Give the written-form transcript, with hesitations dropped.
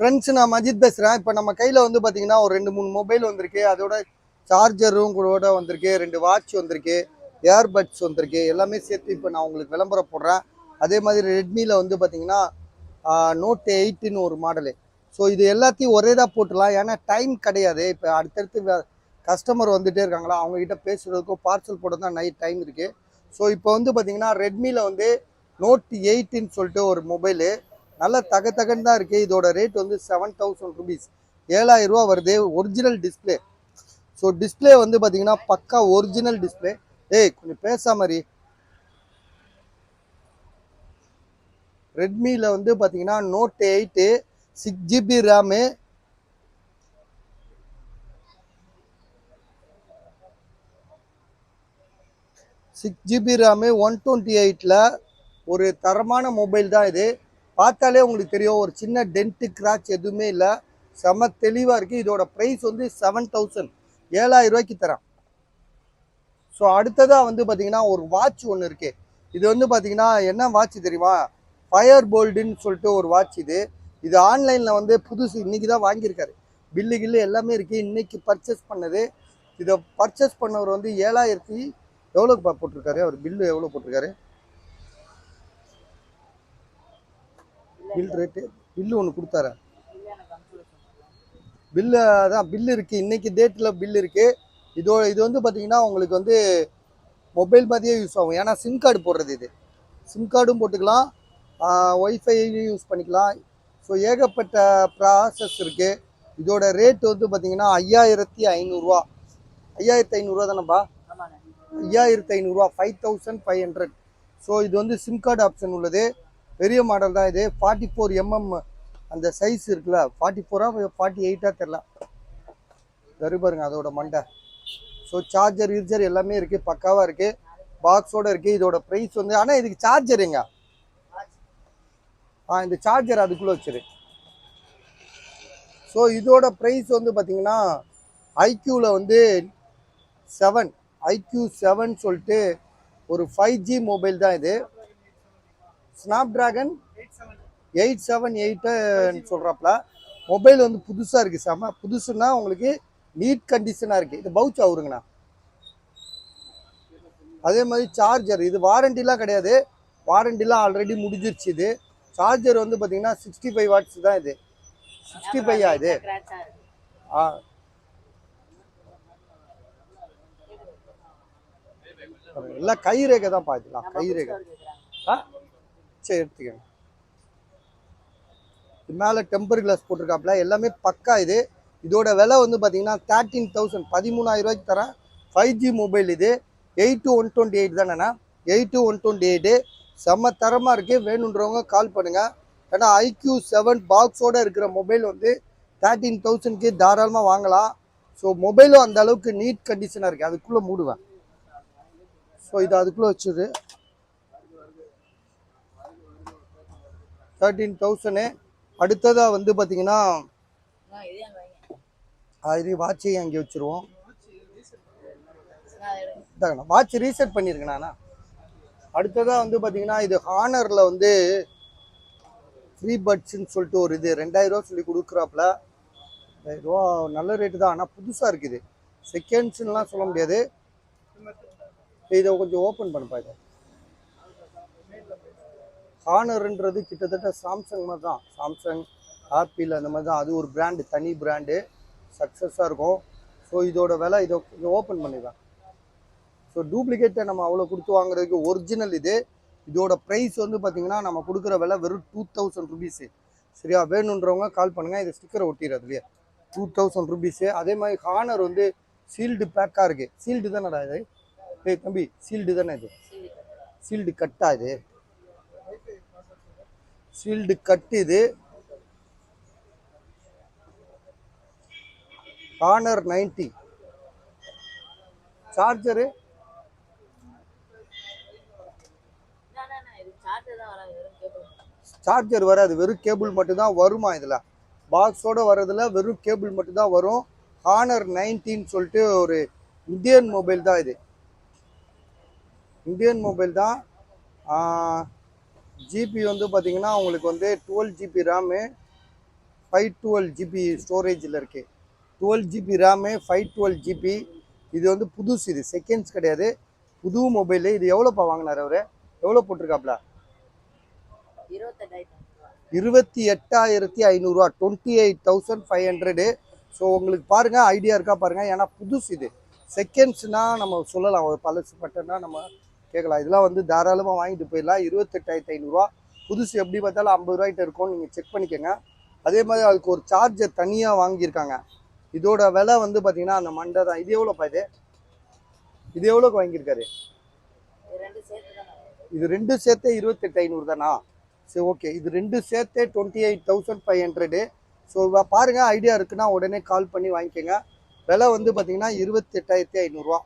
Friends, நான் மஜித் பேசுகிறேன். இப்போ நம்ம கையில் வந்து பார்த்தீங்கன்னா ஒரு 2-3 மொபைல் வந்திருக்கு. அதோட சார்ஜரும் கூட வந்திருக்கு, 2 வாட்ச் வந்திருக்கு, ஏர்பட்ஸ் வந்திருக்கு. எல்லாமே சேர்த்து இப்போ நான் உங்களுக்கு விளம்பரம் போடுறேன். அதே மாதிரி ரெட்மியில் வந்து பார்த்தீங்கன்னா நோட் 8ன்னு ஒரு மாடலு. ஸோ இது எல்லாத்தையும் ஒரே தான் போட்டுடலாம். ஏன்னா டைம் கிடையாது. இப்போ அடுத்தடுத்து கஸ்டமர் வந்துகிட்டே இருக்காங்களா, அவங்ககிட்ட பேசுகிறதுக்கும் பார்சல் போட தான் நைட் டைம் இருக்குது. ஸோ இப்போ வந்து பார்த்தீங்கன்னா ரெட்மியில் வந்து நோட் 8ன்னு சொல்லிட்டு ஒரு மொபைலு நல்ல தகன்னு தான் இருக்குது. இதோட ரேட் வந்து 7000 ருபீஸ், 7000 ரூபா வருது. Original display. ஸோ டிஸ்பிளே வந்து பார்த்தீங்கன்னா பக்கா ஒரிஜினல் டிஸ்பிளே. கொஞ்சம் பேசா மாதிரி. ரெட்மியில் வந்து பார்த்தீங்கன்னா note 8 6GB RAM, 6GB RAM, 128ல் ஒரு தரமான மொபைல் தான் இது. பார்த்தாலே உங்களுக்கு தெரியும், ஒரு சின்ன டென்ட்டு கிராச் எதுவுமே இல்லை. செம தெளிவாக இருக்குது. இதோட ப்ரைஸ் வந்து 7000, 7000 ரூபாய்க்கு தரேன். ஸோ அடுத்ததாக வந்து பார்த்தீங்கன்னா ஒரு வாட்ச் ஒன்று இருக்குது. இது வந்து பார்த்தீங்கன்னா என்ன வாட்ச் தெரியுமா? ஃபயர் போல்டுன்னு சொல்லிட்டு ஒரு வாட்ச். இது ஆன்லைனில் வந்து புதுசு, இன்றைக்கி தான் வாங்கியிருக்காரு. பில்லு கில்லு எல்லாமே இருக்குது. இன்றைக்கி பர்ச்சேஸ் பண்ணது. இதை பர்ச்சேஸ் பண்ணவர் வந்து 7000 எவ்வளோக்கு போட்டிருக்காரு? அவர் பில்லு எவ்வளோ போட்டிருக்காரு? பில் ரேட்டு பில்லு ஒன்று கொடுத்தாரு. பில்லு அதான் பில்லு இருக்குது, இன்றைக்கி டேட்டில் பில்லு இருக்குது. இது வந்து பார்த்தீங்கன்னா உங்களுக்கு வந்து மொபைல் மாதிரியே யூஸ் ஆகும். ஏன்னா சிம் கார்டு போடுறது. இது சிம் கார்டும் போட்டுக்கலாம், ஒய்ஃபையும் யூஸ் பண்ணிக்கலாம். ஸோ ஏகப்பட்ட ப்ராசஸ் இருக்குது. இதோட ரேட் வந்து பார்த்தீங்கன்னா 5500 ரூபா. 5500 தானேப்பா? 5500 5500. ஸோ இது வந்து சிம் கார்டு ஆப்ஷன் உள்ளது. பெரிய மாடல் தான் இது. 44mm அந்த சைஸ் இருக்குல்ல, 44ஆ 48ஆ தெரில, பாருங்க அதோட மண்டை. ஸோ சார்ஜர் யூஜர் எல்லாமே இருக்குது, பக்காவாக இருக்குது, பாக்ஸோடு இருக்குது. இதோட ப்ரைஸ் வந்து, ஆனால் இதுக்கு சார்ஜர் எங்க? இந்த சார்ஜர் அதுக்குள்ளே வச்சிரு. ஸோ இதோட ப்ரைஸ் வந்து பார்த்தீங்கன்னா ஐக்யூவில் வந்து 7 IQ 7 சொல்லிட்டு ஒரு 5G மொபைல் தான் இது. ஸ்னாப் ட்ராகன் 878 சொல்கிறாப்புல. மொபைல் வந்து புதுசாக இருக்குது. செம புதுசுன்னா உங்களுக்கு நீட் கண்டிஷனாக இருக்குது. இது பவுச் ஆகுருங்கண்ணா. அதே மாதிரி சார்ஜர், இது வாரண்டிலாம் கிடையாது, வாரண்டிலாம் ஆல்ரெடி முடிஞ்சிருச்சு. இது சார்ஜர் வந்து பார்த்தீங்கன்னா 65 வாட்ஸ் தான். இது 65ஆ? இது எல்லாம் கை ரேகை தான் பார்த்துக்கலாம். கை ரேகை சரி எடுத்துக்கங்க. இது மேலே டெம்பர் கிளாஸ் போட்டிருக்காப்புல, எல்லாமே பக்கா. இதோட விலை வந்து பார்த்தீங்கன்னா 13,000, 13,000 ரூபாய்க்கு தரேன். 5G mobile. இது 8-128 தானேண்ணா? 8-128 செம்ம தரமாக இருக்குது. வேணுன்றவங்க கால் பண்ணுங்கள். ஏன்னா IQ 7 பாக்ஸோடு இருக்கிற மொபைல் வந்து 13,000க்கு தாராளமாக வாங்கலாம். ஸோ மொபைலும் அந்த அளவுக்கு நீட் கண்டிஷனாக இருக்குது. அதுக்குள்ளே மூடுவேன். ஸோ இது அதுக்குள்ளே வச்சுது 13,000. அடுத்ததாக வந்து பார்த்தீங்கன்னா இது வாட்சையும் அங்கே வச்சுருவோம். வாட்ச் ரீசெட் பண்ணியிருக்கேண்ணா. அடுத்ததாக வந்து பார்த்தீங்கன்னா இது ஹானரில் வந்து ஃப்ரீ பட்ஸ்ன்னு சொல்லிட்டு ஒரு இது 2000 ரூபா சொல்லி கொடுக்குறாப்புல. 2000 ரூபா நல்ல ரேட்டு தான், ஆனால் புதுசாக இருக்குது. செகண்ட்ஸ்லாம் சொல்ல முடியாது. இதை கொஞ்சம் ஓப்பன் பண்ண பாருங்க. ஹானர்ன்றது கிட்டத்தட்ட சாம்சங் மாதிரி தான். சாம்சங், ஆப்பிள் அந்த மாதிரி தான். அது ஒரு பிராண்டு, தனி பிராண்டு, சக்ஸஸாக இருக்கும். ஸோ இதோட விலை, இதை கொஞ்சம் ஓப்பன் பண்ணிடுவேன். ஸோ டூப்ளிகேட்டை நம்ம அவ்வளோ கொடுத்து வாங்குறதுக்கு ஒரிஜினல் இது. இதோட ப்ரைஸ் வந்து பார்த்தீங்கன்னா நம்ம கொடுக்குற விலை வெறும் 2000 ருபீஸு. சரியா? வேணுன்றவங்க கால் பண்ணுங்கள். இது ஸ்டிக்கரை ஒட்டிடுறது இல்லையா, 2000 ருபீஸு. அதே மாதிரி ஹானர் வந்து சீல்டு பேக்காக இருக்குது. சீல்டு தானடா இது? தம்பி சீல்டு தானே இது? சீல்டு கட்டா? இது சீல்டு கட்டு. இது ஹானர் 90. சார்ஜரு சார்ஜர் வராது, வெறும் கேபிள் மட்டும்தான் வருமா? இதில் பாக்ஸோடு வர்றதில் வெறும் கேபிள் மட்டும்தான் வரும். ஹானர் 90 சொல்லிட்டு ஒரு இந்தியன் மொபைல் தான். இது இந்தியன் மொபைல் தான். ஜிபி வந்து பார்த்தீங்கன்னா உங்களுக்கு வந்து 12GB ரேமு, 512 GB ஸ்டோரேஜில் இருக்குது. 12 GB ரேமு, 512 GB. இது வந்து புதுசு, இது செகண்ட்ஸ் கிடையாது, புது மொபைலு. இது எவ்வளோப்பா வாங்கினார் அவர்? எவ்வளோ போட்டிருக்காப்ல? 28,500. 28,500. ஸோ உங்களுக்கு பாருங்கள், ஐடியா இருக்கா பாருங்கள். ஏன்னா புதுசு இது. செகண்ட்ஸ்னால் நம்ம சொல்லலாம், ஒரு பழசு பட்டன்னா நம்ம கேட்கலாம். இதெல்லாம் வந்து தாராளமாக வாங்கிட்டு போயிடலாம். 28,500. புதுசு எப்படி பார்த்தாலும் 50 ரூபாய்கிட்ட இருக்கும்னு நீங்கள் செக் பண்ணிக்கோங்க. அதே மாதிரி அதுக்கு ஒரு சார்ஜர் தனியாக வாங்கியிருக்காங்க. இதோட விலை வந்து பார்த்தீங்கன்னா அந்த மண்டை தான். இது எவ்வளோப்பா? இது எவ்வளோக்கு வாங்கியிருக்காரு? இது ரெண்டும் சேர்த்தே 28,500 தானா? சரி, ஓகே. இது ரெண்டும் சேர்த்தே 28,500. ஸோ பாருங்கள், ஐடியா இருக்குன்னா உடனே கால் பண்ணி வாங்கிக்கோங்க. விலை வந்து பார்த்தீங்கன்னா 28,500.